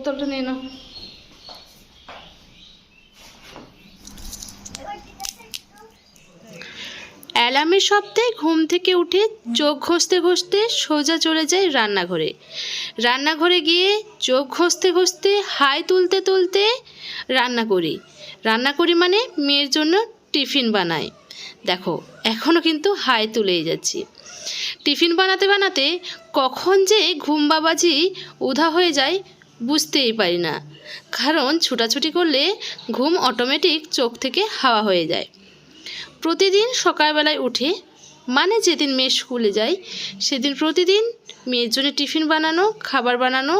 বোতলটা নিয়ে নাও। অ্যালার্মের শব্দে ঘুম থেকে উঠে চোখ ঘষতে ঘষতে সোজা চলে যাই রান্নাঘরে। রান্নাঘরে গিয়ে চোখ ঘষতে ঘষতে হাই তুলতে তুলতে রান্না করি মানে মেয়ের জন্য টিফিন বানাই। দেখো এখনও কিন্তু হাই তুলেই যাচ্ছি। টিফিন বানাতে বানাতে কখন যে ঘুম বাবাজি উধা হয়ে যায় বুঝতেই পারি না, কারণ ছুটাছুটি করলে ঘুম অটোমেটিক চোখ থেকে হাওয়া হয়ে যায়। প্রতিদিন সকালবেলায় উঠে মানে যেদিন মেয়ে স্কুলে যায় সেদিন প্রতিদিন মেয়ের জন্য টিফিন বানানো, খাবার বানানো,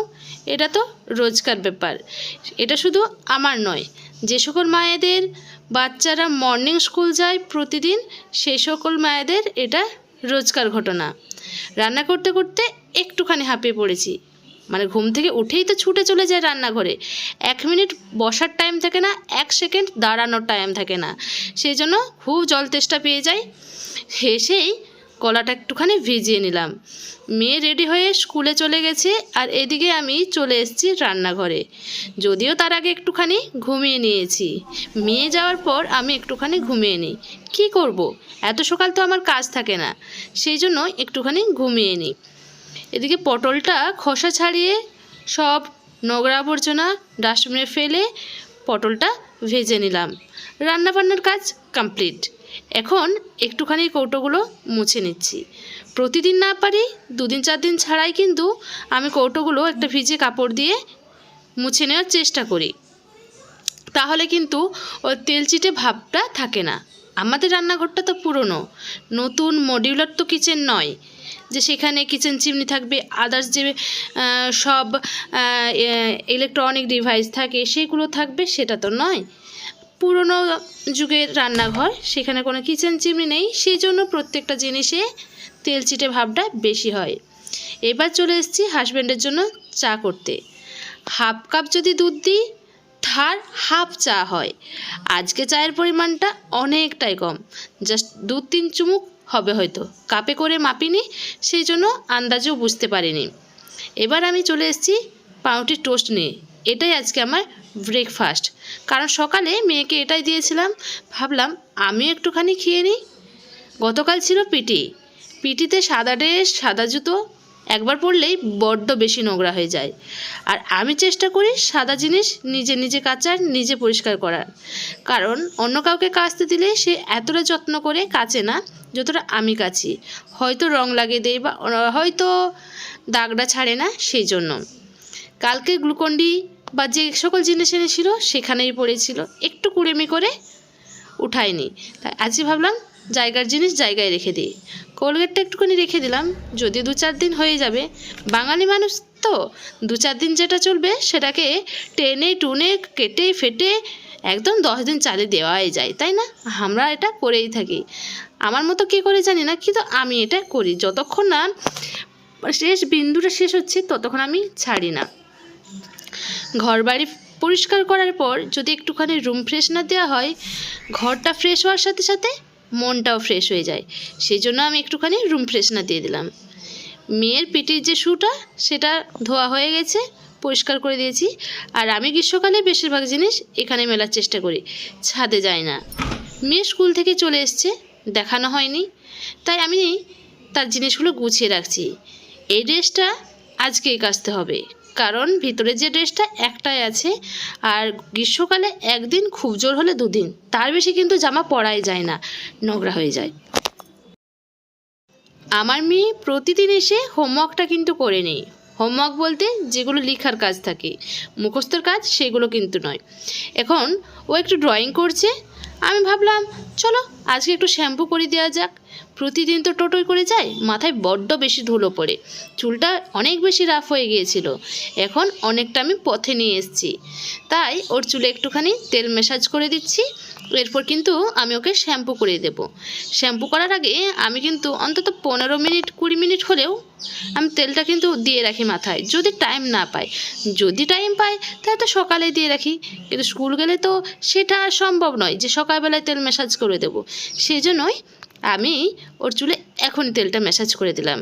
এটা তো রোজকার ব্যাপার। এটা শুধু আমার নয়, যে সকল মায়েদের বাচ্চারা মর্নিং স্কুল যায় প্রতিদিন সেই সকল মায়েদের এটা রোজকার ঘটনা। রান্না করতে করতে একটুখানি হাঁপিয়ে পড়েছি, মানে ঘুম থেকে উঠেই তো ছুটে চলে যায় রান্নাঘরে। 1 মিনিট বসার টাইম থাকে না, 1 সেকেন্ড দাঁড়ানোর টাইম থাকে না, সেই জন্য খুব জল তেষ্টা পেয়ে যায়। হেসেই গলাটা একটুখানি ভিজিয়ে নিলাম। মেয়ে রেডি হয়ে স্কুলে চলে গেছে আর এদিকে আমি চলে এসেছি রান্নাঘরে। যদিও তার আগে একটুখানি ঘুমিয়ে নিয়েছি, মেয়ে যাওয়ার পর আমি একটুখানি ঘুমিয়ে নিই। কী করব, এত সকাল তো আমার কাজ থাকে না, সেই জন্য একটুখানি ঘুমিয়ে নিই। এদিকে পটলটা খোসা ছাড়িয়ে সব নোংরা আবর্জনা ডাস্টবিনে ফেলে পটলটা ভেজে নিলাম। রান্নাবান্নার কাজ কমপ্লিট। এখন একটুখানি কৌটোগুলো মুছে নিচ্ছি। প্রতিদিন না পারি, 2 দিন 4 দিন ছাড়াই কিন্তু আমি কৌটোগুলো একটা ভিজে কাপড় দিয়ে মুছে নেওয়ার চেষ্টা করি, তাহলে কিন্তু ওই তেলচিটে ভাবটা থাকে না। আমাদের রান্নাঘরটা তো পুরনো, নতুন মডিউলার তো কিচেন নয় যে সেখানে কিচেন চিমনি থাকবে, আদার্স যে সব ইলেকট্রনিক ডিভাইস থাকে সেগুলো থাকবে, সেটা তো নয়। পুরনো যুগের রান্নাঘর, সেখানে কোনো কিচেন চিমনি নেই, সেই জন্য প্রত্যেকটা জিনিসে তেলচিটে ভাবটা বেশি হয়। এবার চলে এসেছি হাজব্যান্ডের জন্য চা করতে। 1/2 কাপ যদি দুধ দিই তার 1/2 চা হয়। আজকে চায়ের পরিমাণটা অনেকটাই কম, জাস্ট 2-3 চুমুক হবে হয়তো, কাপে করে মাপিনি, সেই জন্য আন্দাজেও বুঝতে পারিনি। এবার আমি চলে এসেছি পাউরুটির টোস্ট নিয়ে। এটাই আজকে আমার ব্রেকফাস্ট, কারণ সকালে মেয়েকে এটাই দিয়েছিলাম, ভাবলাম আমিও একটুখানি খেয়ে নিই। গতকাল ছিল পিটিতে সাদা ড্রেস, সাদা জুতো, একবার পরলেই বড্ড বেশি নোংরা হয়ে যায়। আর আমি চেষ্টা করি সাদা জিনিস নিজে নিজে কাচার, নিজে পরিষ্কার করার, কারণ অন্য কাউকে কাচতে দিলে সে এতটা যত্ন করে কাচে না যতটা আমি কাচি। হয়তো রং লাগিয়ে দেয় বা হয়তো দাগটা ছাড়ে না, সেই জন্য। কালকে গ্লুকন্ডি বা যে সকল জিনিস এনেছিল সেখানেই পড়েছিল, একটু কুড়েমি করে উঠাইনি, তাই আজকে ভাবলাম জায়গার জিনিস জায়গায় রেখে দিই। কোলগেটটা একটুখানি রেখে দিলাম, যদি 2-4 দিন হয়ে যাবে। বাঙালি মানুষ তো 2-4 দিন যেটা চলবে সেটাকে টেনে টুনে কেটে ফেটে একদম 10 দিন চালিয়ে দেওয়াই যায়, তাই না? আমরা এটা করেই থাকি। আমার মতো কে করে জানি না, কিন্তু আমি এটা করি। যতক্ষণ না শেষ বিন্দুটা শেষ হচ্ছে ততক্ষণ আমি ছাড়ি না। ঘরবাড়ি পরিষ্কার করার পর যদি একটুখানি রুম ফ্রেশনার দেওয়া হয়, ঘরটা ফ্রেশ হওয়ার সাথে সাথে মনটাও ফ্রেশ হয়ে যায়, সেই জন্য আমি একটুখানি রুম ফ্রেশনার দিয়ে দিলাম। মেয়ের পেটের যে শুটা সেটা ধোয়া হয়ে গেছে, পরিষ্কার করে দিয়েছি। আর আমি গ্রীষ্মকালে বেশিরভাগ জিনিস এখানে মেলার চেষ্টা করি, ছাদে যাই না। মেয়ে স্কুল থেকে চলে এসছে, দেখানো হয়নি, তাই আমি তার জিনিসগুলো গুছিয়ে রাখছি। এই ড্রেসটা আজকেই কাচতে হবে, কারণ ভিতরে যে ড্রেসটা একটাই আছে, আর গ্রীষ্মকালে 1 দিন, খুব জোর হলে 2 দিন, তার বেশি কিন্তু জামা পরাই যায় না, নোংরা হয়ে যায়। আমার মেয়ে প্রতিদিন এসে হোমওয়ার্কটা কিন্তু করে নেই। হোমওয়ার্ক বলতে যেগুলো লেখার কাজ থাকে, মুখস্থের কাজ, সেগুলো কিন্তু নয়। এখন ও একটু ড্রয়িং করছে, আমি ভাবলাম চলো আজকে একটু শ্যাম্পু করে দেওয়া যাক। প্রতিদিন তো টোটোই করে যায়, মাথায় বড্ড বেশি ধুলো পড়ে, চুলটা অনেক বেশি রাফ হয়ে গিয়েছিল, এখন অনেকটা আমি পথে নিয়ে এসেছি, তাই ওর চুলে একটুখানি তেল ম্যাসাজ করে দিচ্ছি। এরপর কিন্তু আমি ওকে শ্যাম্পু করে দেব। শ্যাম্পু করার আগে আমি কিন্তু অন্তত 15 মিনিট 20 মিনিট হলেও আমি তেলটা কিন্তু দিয়ে রাখি মাথায়, যদি টাইম না পাই। যদি টাইম পাই তাহলে তো সকালে দিয়ে রাখি, কিন্তু স্কুল গেলে তো সেটা সম্ভব নয় যে সকালবেলায় তেল ম্যাসাজ করে দেব, সেই জন্যই আমি ওর চুলে এখনই তেলটা ম্যাসাজ করে দিলাম।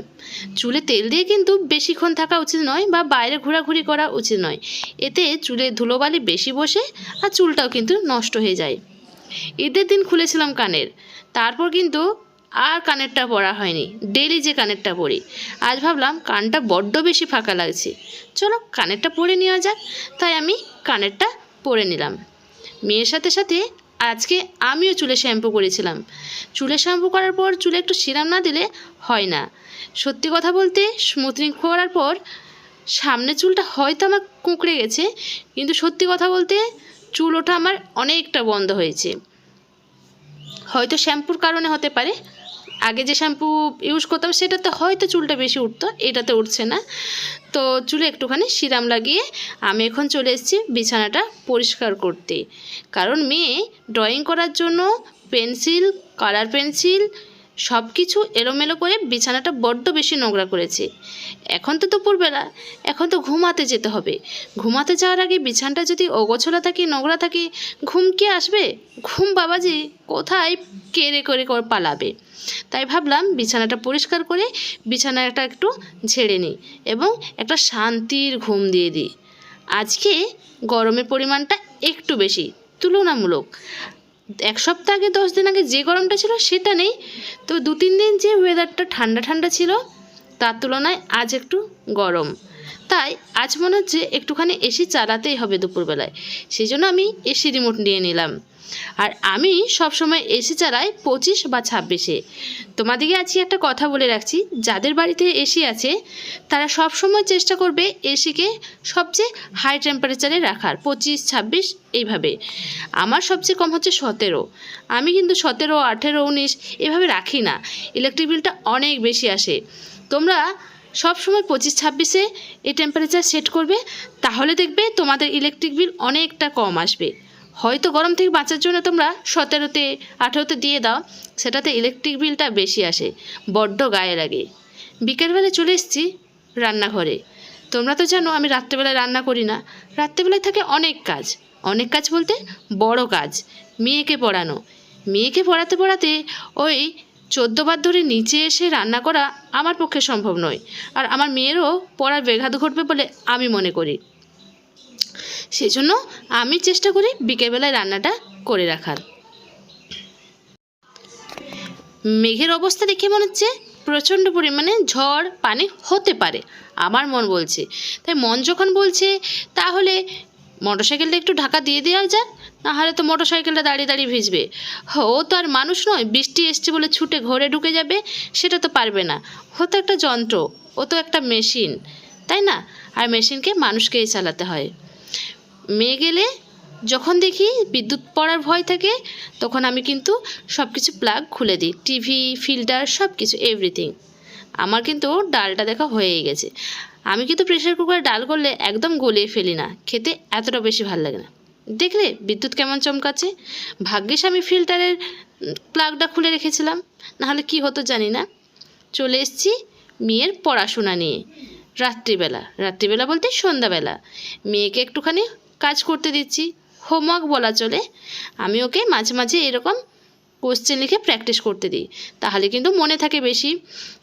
চুলে তেল দিয়ে কিন্তু বেশিক্ষণ থাকা উচিত নয় বা বাইরে ঘোরাঘুরি করা উচিত নয়, এতে চুলে ধুলোবালি বেশি বসে আর চুলটাও কিন্তু নষ্ট হয়ে যায়। ঈদের দিন খুলেছিলাম কানের, তারপর কিন্তু আর কানেরটা পরা হয়নি, ডেলি যে কানেরটা পরি। আজ ভাবলাম কানটা বড্ড বেশি ফাঁকা লাগছে, চলো কানেরটা পরে নেওয়া যাক, তাই আমি কানেরটা পরে নিলাম। মেয়ের সাথে সাথে আজকে আমিও চুলে শ্যাম্পু করেছিলাম। চুলে শ্যাম্পু করার পর চুলে একটু সিরাম না দিলে হয় না। সত্যি কথা বলতে স্মুথনিং করার পর সামনে চুলটা হয়তো আমার কুঁকড়ে গেছে, কিন্তু সত্যি কথা বলতে চুল ওঠা আমার অনেকটা বন্ধ হয়েছে। হয়তো শ্যাম্পুর কারণে হতে পারে, আগে যে শ্যাম্পু ইউজ করতাম সেটাতে হয়তো চুলটা বেশি উঠতো, এটাতে উঠছে না। তো চুলে একটুখানি সিরাম লাগিয়ে আমি এখন চলে এসেছি বিছানাটা পরিষ্কার করতে। কারণ মেয়ে ড্রয়িং করার জন্য পেন্সিল, কালার পেন্সিল সব কিছু এলোমেলো করে বিছানাটা বড্ড বেশি নোংরা করেছে। এখন তো দুপুরবেলা, এখন তো ঘুমাতে যেতে হবে। ঘুমাতে যাওয়ার আগে বিছানাটা যদি অগোছলা থাকে, নোংরা থাকে, ঘুম কি আসবে? ঘুম বাবাজি কোথায় কেড়ে করে পালাবে। তাই ভাবলাম বিছানাটা পরিষ্কার করে বিছানাটা একটু ঝেড়ে নিই এবং একটা শান্তির ঘুম দিয়ে দিই। আজকে গরমের পরিমাণটা একটু বেশি তুলনামূলক। এক সপ্তাহ আগে 10 দিন আগে যে গরমটা ছিল সেটা নেই, তো 2-3 দিন যে ওয়েদারটা ঠান্ডা ঠান্ডা ছিল তার তুলনায় আজ একটু গরম। তাই আজ মনে হচ্ছে একটুখানি এসি চালাতেই হবে দুপুরবেলায়, সেই জন্য আমি এসি রিমোট নিয়ে নিলাম। আর আমি সবসময় এসি চালাই 25 বা 26-এ। তোমাদেরকে আজকে একটা কথা বলে রাখছি, যাদের বাড়িতে এসি আছে তারা সবসময় চেষ্টা করবে এসিকে সবচেয়ে হাই টেম্পারেচারে রাখার, 25-26 এইভাবে। আমার সবচেয়ে কম হচ্ছে 17। আমি কিন্তু 17, 18, 19 এভাবে রাখি না, ইলেকট্রিক বিলটা অনেক বেশি আসে। তোমরা সব সময় 25-26-এ এই টেম্পারেচার সেট করবে, তাহলে দেখবে তোমাদের ইলেকট্রিক বিল অনেকটা কম আসবে। হয়তো গরম থেকে বাঁচার জন্য তোমরা 17-তে 18-তে দিয়ে দাও, সেটাতে ইলেকট্রিক বিলটা বেশি আসে, বড্ড গায়ে লাগে। বিকেলবেলায় চলে এসেছি রান্নাঘরে। তোমরা তো জানো আমি রাত্রেবেলায় রান্না করি না, রাত্রেবেলায় থাকে অনেক কাজ। অনেক কাজ বলতে বড় কাজ, মেয়েকে পড়ানো। মেয়েকে পড়াতে পড়াতে ওই 14 বার ধরে নিচে এসে রান্না করা আমার পক্ষে সম্ভব নয়, আর আমার মেয়েরও পড়ার ব্যাঘাত ঘটবে বলে আমি মনে করি। সেই জন্য আমি চেষ্টা করি বিকেলবেলায় রান্নাটা করে রাখার। মেঘের অবস্থা দেখে মনে হচ্ছে প্রচণ্ড পরিমাণে ঝড় পানি হতে পারে, আমার মন বলছে। তাই মন যখন বলছে তাহলে মোটরসাইকেলটা একটু ঢাকা দিয়ে দেওয়া যাক, নাহলে তো মোটরসাইকেলটা দাঁড়িয়ে দাঁড়িয়ে ভিজবে। ও তো আর মানুষ নয়, বৃষ্টি এসছে বলে ছুটে ঘরে ঢুকে যাবে, সেটা তো পারবে না। ও তো একটা যন্ত্র, ও তো একটা মেশিন, তাই না? আর মেশিনকে মানুষকেই চালাতে হয়। মেয়ে গেলে যখন দেখি বিদ্যুৎ পড়ার ভয় থাকে, তখন আমি কিন্তু সব কিছু প্লাগ খুলে দিই, টিভি, ফিল্টার সব কিছু, এভরিথিং। আমার কিন্তু ডালটা দেখা হয়েই গেছে। আমি কিন্তু প্রেশার কুকারে ডাল করলে একদম গলিয়ে ফেলি না, খেতে এতটা বেশি ভালো লাগে না। দেখলে বিদ্যুৎ কেমন চমকাচ্ছে। ভাগ্যিস আমি ফিল্টারের প্লাগটা খুলে রেখেছিলাম, নাহলে কি হতো জানি না। চলে এসেছি মেয়ের পড়াশোনা নিয়ে। রাত্রিবেলা বলতে সন্ধ্যাবেলা মেয়েকে একটুখানি কাজ করতে দিচ্ছি, হোমওয়ার্ক বলা চলে। আমি ওকে মাঝে মাঝে এরকম কোশ্চেন লিখে প্র্যাকটিস করতে দিই, তাহলে কিন্তু মনে থাকে বেশি।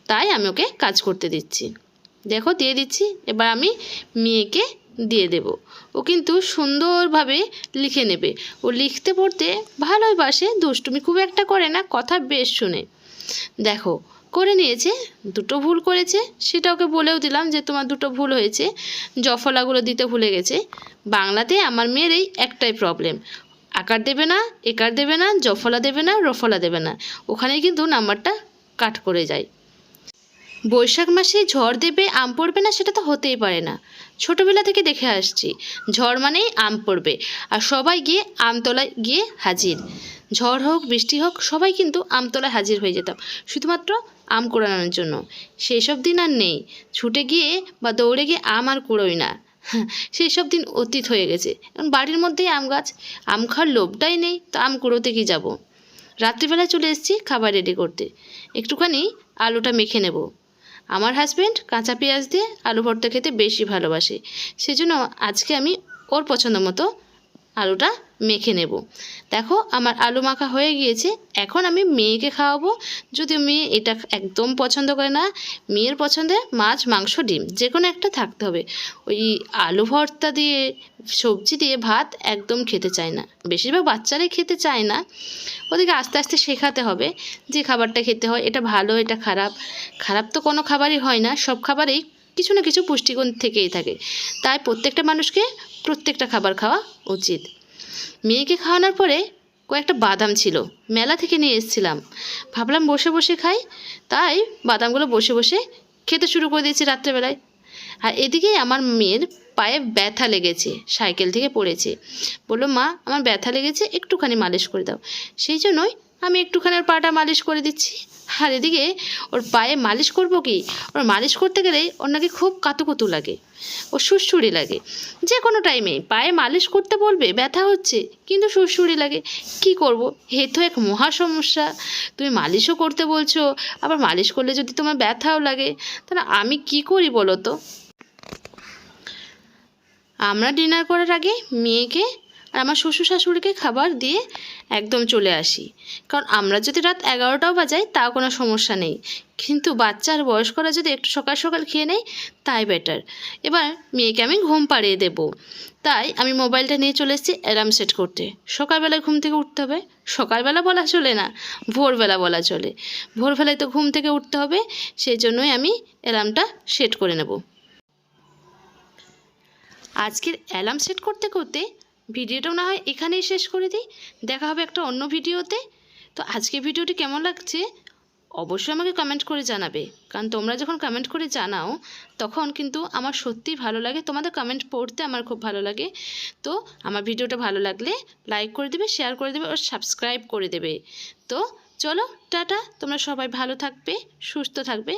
তাই আমি ওকে কাজ করতে দিচ্ছি। দেখো দিয়ে দিচ্ছি, এবার আমি মেয়েকে দিয়ে দেব। ও কিন্তু সুন্দরভাবে লিখে নেবে। ও লিখতে পড়তে ভালোই বাসে, দুষ্টুমি খুব একটা করে না, কথা বেশ শুনে। দেখো করে নিয়েছে, 2টো ভুল করেছে, সেটা ওকে বলেও দিলাম যে তোমার 2টো ভুল হয়েছে, জফলাগুলো দিতে ভুলে গেছে। বাংলাতে আমার মেয়ের এই একটাই প্রবলেম, আকার দেবে না, একার দেবে না, জফলা দেবে না, রফলা দেবে না, ওখানেই কিন্তু নাম্বারটা কাট করে যায়। বৈশাখ মাসে ঝড় দেবে আম পড়বে না, সেটা তো হতেই পারে না। ছোটোবেলা থেকে দেখে আসছি ঝড় মানেই আম পড়বে, আর সবাই গিয়ে আমতলায় গিয়ে হাজির। ঝড় হোক বৃষ্টি হোক সবাই কিন্তু আমতলায় হাজির হয়ে যেতাম শুধুমাত্র আম কুড়ানোর জন্য। সেই সব দিন আর নেই, ছুটে গিয়ে বা দৌড়ে গিয়ে আম আর কুড়োই না, সেই সব দিন অতীত হয়ে গেছে। এখন বাড়ির মধ্যেই আম গাছ, আম খাওয়ার লোভটাই নেই, তো আম কুড়োতে কি যাব। রাত্রিবেলায় চলে এসেছি খাবার রেডি করতে। একটুখানি আলুটা মেখে নেব। আমার হাজব্যান্ড কাঁচা পেঁয়াজ দিয়ে আলু ভর্তা খেতে বেশি ভালোবাসে, সেজন্য আজকে আমি ওর পছন্দ মতো আলুটা মেখে নেব। দেখো আমার আলু মাখা হয়ে গিয়েছে। এখন আমি মেয়েকে খাওয়াবো। যদিও মেয়ে এটা একদম পছন্দ করে না। মেয়ের পছন্দের মাছ, মাংস, ডিম যে কোনো একটা থাকতে হবে। ওই আলু ভর্তা দিয়ে, সবজি দিয়ে ভাত একদম খেতে চায় না। বেশিরভাগ বাচ্চারাই খেতে চায় না। ওদেরকে আস্তে আস্তে শেখাতে হবে যে খাবারটা খেতে হয়, এটা ভালো, এটা খারাপ। খারাপ তো কোনো খাবারই হয় না, সব খাবারেই কিছু না কিছু পুষ্টিগুণ থেকেই থাকে। তাই প্রত্যেকটা মানুষকে প্রত্যেকটা খাবার খাওয়া উচিত। মেয়েকে খাওয়ানোর পরে কয়েকটা বাদাম ছিল, মেলা থেকে নিয়ে এসেছিলাম। ভাবলাম বসে বসে খাই, তাই বাদামগুলো বসে বসে খেতে শুরু করে দিয়েছি রাত্রেবেলায়। আর এদিকে আমার মেয়ের পায়ে ব্যথা লেগেছে, সাইকেল থেকে পড়েছে। বললো মা আমার ব্যথা লেগেছে, একটুখানি মালিশ করে দাও। সেই জন্যই আমি একটুখানি ওর পাটা মালিশ করে দিচ্ছি। আর এদিকে ওর পায়ে মালিশ করবো কি, ওর মালিশ করতে গেলেই ওর নাকি খুব কাতুকুতু লাগে, ও সুড়সুড়ি লাগে। যে কোনো টাইমে পায়ে মালিশ করতে বলবে, ব্যথা হচ্ছে কিন্তু সুড়সুড়ি লাগে। কি করব, এ তো এক মহা সমস্যা। তুমি মালিশও করতে বলছো, আবার মালিশ করলে যদি তোমার ব্যথাও লাগে, তাহলে আমি কি করি বলো তো। আমরা ডিনার করার আগে মেয়েকে আর আমার শ্বশুর শাশুড়িকে খাবার দিয়ে একদম চলে আসি। কারণ আমরা যদি রাত 11টাও বাজাই তাও কোনো সমস্যা নেই, কিন্তু বাচ্চা আর বয়স্করা যদি একটু সকাল সকাল খেয়ে নেয় তাই বেটার। এবার মেয়েকে আমি ঘুম পাড়িয়ে দেবো, তাই আমি মোবাইলটা নিয়ে চলে এসেছি অ্যালার্ম সেট করতে। সকালবেলায় ঘুম থেকে উঠতে হবে। সকালবেলা বলা চলে না, ভোরবেলা বলা চলে। ভোরবেলায় তো ঘুম থেকে উঠতে হবে, সেই জন্যই আমি অ্যালার্মটা সেট করে নেব। আজকের অ্যালার্ম সেট করতে করতে ভিডিওটাও না হয় এখানেই শেষ করে দিই। দেখা হবে একটা অন্য ভিডিওতে। তো আজকের ভিডিওটি কেমন লাগছে অবশ্যই আমাকে কমেন্ট করে জানাবে, কারণ তোমরা যখন কমেন্ট করে জানাও তখন কিন্তু আমার সত্যিই ভালো লাগে। তোমাদের কমেন্ট পড়তে আমার খুব ভালো লাগে। তো আমার ভিডিওটা ভালো লাগলে লাইক করে দেবে, শেয়ার করে দেবে, আর সাবস্ক্রাইব করে দেবে। তো চলো টাটা, তোমরা সবাই ভালো থাকবে, সুস্থ থাকবে।